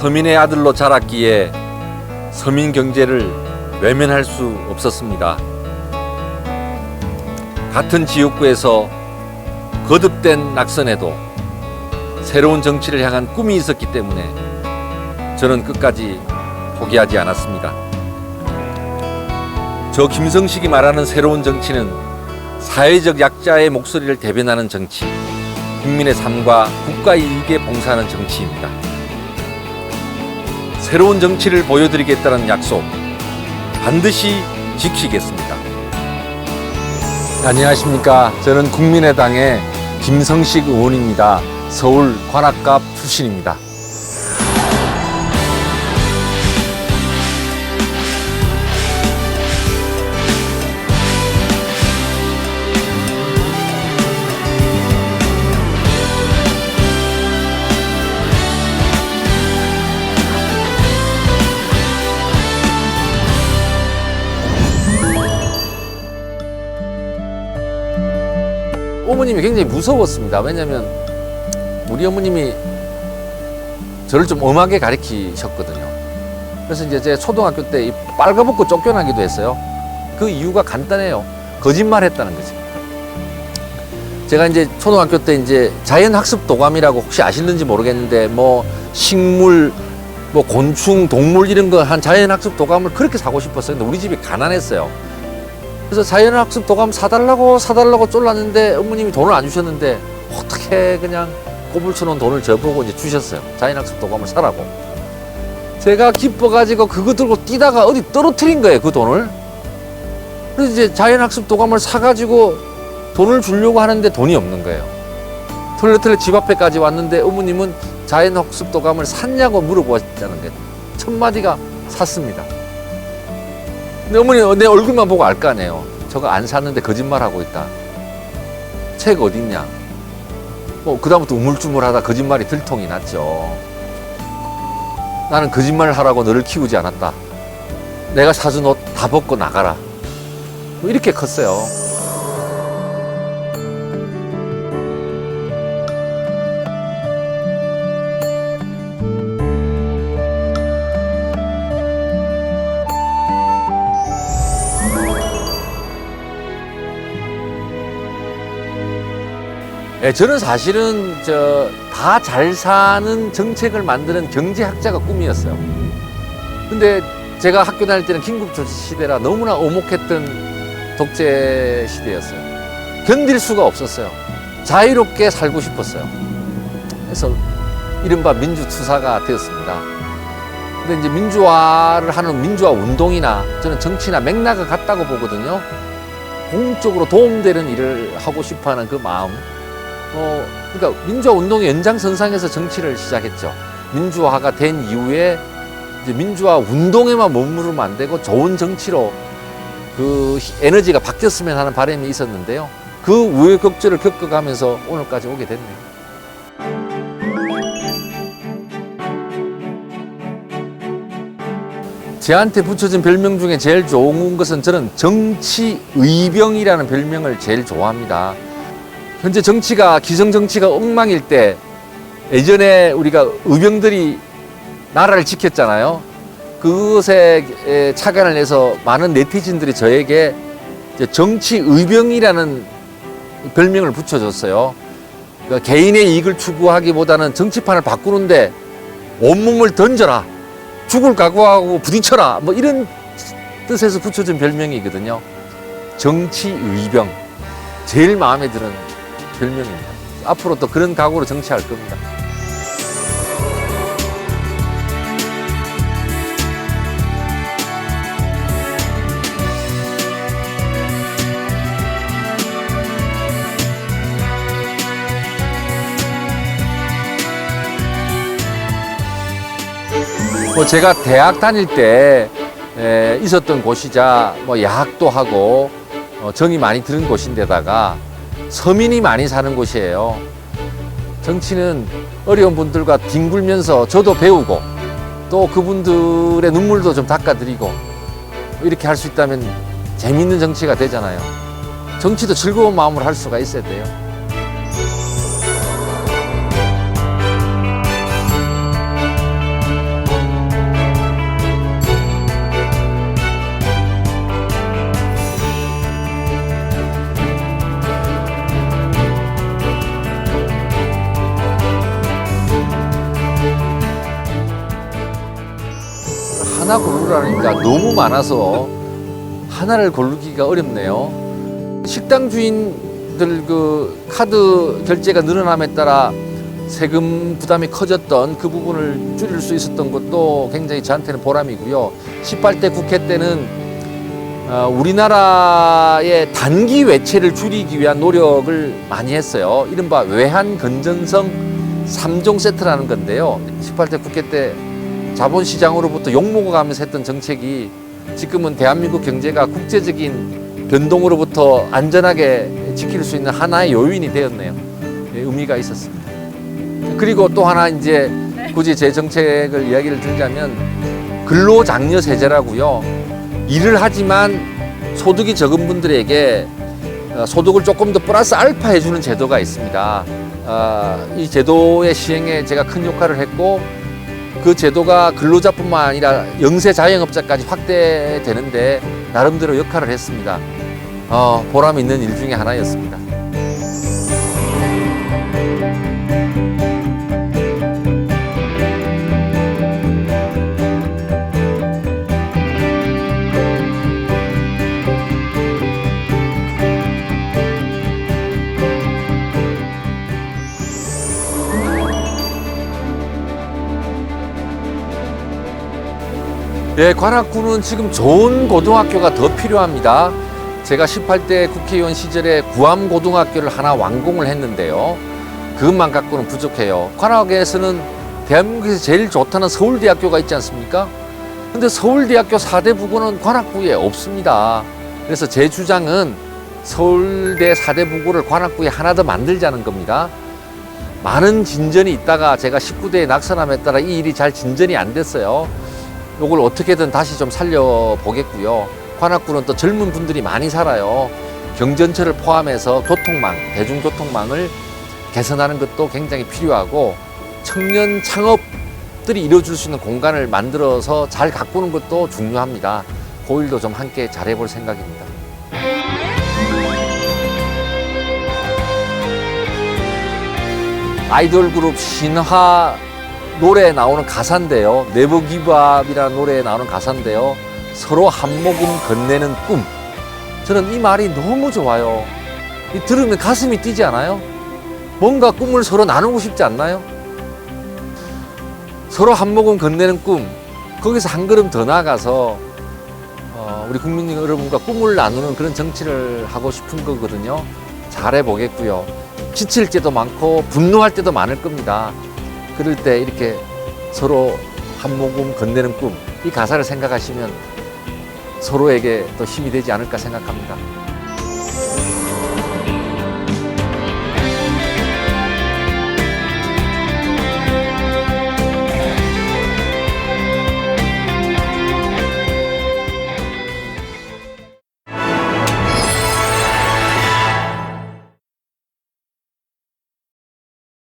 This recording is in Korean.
서민의 아들로 자랐기에 서민 경제를 외면할 수 없었습니다. 같은 지역구에서 거듭된 낙선에도 새로운 정치를 향한 꿈이 있었기 때문에 저는 끝까지 포기하지 않았습니다. 저 김성식이 말하는 새로운 정치는 사회적 약자의 목소리를 대변하는 정치, 국민의 삶과 국가 이익에 봉사하는 정치입니다. 새로운 정치를 보여드리겠다는 약속 반드시 지키겠습니다. 안녕하십니까. 저는 국민의당의 김성식 의원입니다. 서울 관악갑 출신입니다. 어머님이 굉장히 무서웠습니다. 왜냐하면 우리 어머님이 저를 좀 엄하게 가르치셨거든요. 그래서 이제 제 초등학교 때 빨가벗고 쫓겨나기도 했어요. 그 이유가 간단해요. 거짓말했다는 거지. 제가 이제 초등학교 때 이제 자연학습 도감이라고 혹시 아시는지 모르겠는데 뭐 식물, 뭐 곤충, 동물 이런 거 한 자연학습 도감을 그렇게 사고 싶었어요. 근데 우리 집이 가난했어요. 그래서 자연학습 도감 사달라고 쫄랐는데 어머님이 돈을 안 주셨는데 어떻게 그냥 꼬불쳐놓은 돈을 저보고 이제 주셨어요. 자연학습 도감을 사라고. 제가 기뻐가지고 그거 들고 뛰다가 어디 떨어뜨린 거예요, 그 돈을. 그래서 이제 자연학습 도감을 사가지고 돈을 주려고 하는데 돈이 없는 거예요. 털레털레 집 앞에까지 왔는데 어머님은 자연학습 도감을 샀냐고 물어보았다는 거예요. 첫 마디가 샀습니다. 근데 어머니 내 얼굴만 보고 알 거 아니에요. 저거 안 샀는데 거짓말하고 있다. 책 어딨냐. 뭐 그다음부터 우물쭈물하다 거짓말이 들통이 났죠. 나는 거짓말을 하라고 너를 키우지 않았다. 내가 사준 옷 다 벗고 나가라. 뭐 이렇게 컸어요. 저는 사실은 다 잘 사는 정책을 만드는 경제학자가 꿈이었어요. 근데 제가 학교 다닐 때는 긴급조치 시대라 너무나 오목했던 독재 시대였어요. 견딜 수가 없었어요. 자유롭게 살고 싶었어요. 그래서 이른바 민주투사가 되었습니다. 근데 이제 민주화를 하는 민주화 운동이나 저는 정치나 맥락은 같다고 보거든요. 공적으로 도움되는 일을 하고 싶어 하는 그 마음. 그러니까 민주화 운동의 연장선상에서 정치를 시작했죠. 민주화가 된 이후에 이제 민주화 운동에만 머무르면 안 되고 좋은 정치로 그 에너지가 바뀌었으면 하는 바람이 있었는데요. 그 우여곡절을 겪어가면서 오늘까지 오게 됐네요. 제한테 붙여진 별명 중에 제일 좋은 것은 저는 정치의병이라는 별명을 제일 좋아합니다. 현재 정치가 기성정치가 엉망일 때 예전에 우리가 의병들이 나라를 지켰잖아요. 그것에 착안을 해서 많은 네티즌들이 저에게 정치의병이라는 별명을 붙여줬어요. 그러니까 개인의 이익을 추구하기보다는 정치판을 바꾸는데 온몸을 던져라, 죽을 각오하고 부딪혀라, 뭐 이런 뜻에서 붙여준 별명이거든요. 정치의병, 제일 마음에 드는 별명입니다. 앞으로 또 그런 각오로 정치할 겁니다. 제가 대학 다닐 때 있었던 곳이자 야학도 하고 정이 많이 드는 곳인데다가 서민이 많이 사는 곳이에요. 정치는 어려운 분들과 뒹굴면서 저도 배우고 또 그분들의 눈물도 좀 닦아드리고 이렇게 할 수 있다면 재밌는 정치가 되잖아요. 정치도 즐거운 마음으로 할 수가 있어야 돼요. 하나 고르라니까 너무 많아서 하나를 고르기가 어렵네요. 식당 주인들 그 카드 결제가 늘어남에 따라 세금 부담이 커졌던 그 부분을 줄일 수 있었던 것도 굉장히 저한테는 보람이고요. 18대 국회 때는 우리나라의 단기 외채를 줄이기 위한 노력을 많이 했어요. 이른바 외환 건전성 3종 세트라는 건데요. 18대 국회 때 자본시장으로부터 욕먹어가면서 했던 정책이 지금은 대한민국 경제가 국제적인 변동으로부터 안전하게 지킬 수 있는 하나의 요인이 되었네요. 의미가 있었습니다. 그리고 또 하나 이제 굳이 제 정책을 이야기를 들자면 근로장려세제라고요. 일을 하지만 소득이 적은 분들에게 소득을 조금 더 플러스 알파 해주는 제도가 있습니다. 이 제도의 시행에 제가 큰 역할을 했고 그 제도가 근로자뿐만 아니라 영세 자영업자까지 확대되는데 나름대로 역할을 했습니다. 보람 있는 일 중에 하나였습니다. 네, 관악구는 지금 좋은 고등학교가 더 필요합니다. 제가 18대 국회의원 시절에 구암고등학교를 하나 완공을 했는데요. 그것만 갖고는 부족해요. 관악에서는 대한민국에서 제일 좋다는 서울대학교가 있지 않습니까? 근데 서울대학교 4대 부고는 관악구에 없습니다. 그래서 제 주장은 서울대 4대 부고를 관악구에 하나 더 만들자는 겁니다. 많은 진전이 있다가 제가 19대에 낙선함에 따라 이 일이 잘 진전이 안 됐어요. 요걸 어떻게든 다시 좀 살려보겠고요. 관악구는 또 젊은 분들이 많이 살아요. 경전철을 포함해서 교통망, 대중교통망을 개선하는 것도 굉장히 필요하고 청년 창업들이 이루어질 수 있는 공간을 만들어서 잘 가꾸는 것도 중요합니다. 그 일도 좀 함께 잘해볼 생각입니다. 아이돌 그룹 신화 노래에 나오는 가사인데요. 네버 기브업이라는 노래에 나오는 가사인데요. 서로 한 모금 건네는 꿈. 저는 이 말이 너무 좋아요. 들으면 가슴이 뛰지 않아요? 뭔가 꿈을 서로 나누고 싶지 않나요? 서로 한 모금 건네는 꿈. 거기서 한 걸음 더 나아가서 우리 국민 여러분과 꿈을 나누는 그런 정치를 하고 싶은 거거든요. 잘해보겠고요. 지칠 때도 많고 분노할 때도 많을 겁니다. 그럴 때 이렇게 서로 한 모금 건네는 꿈, 이 가사를 생각하시면 서로에게 또 힘이 되지 않을까 생각합니다.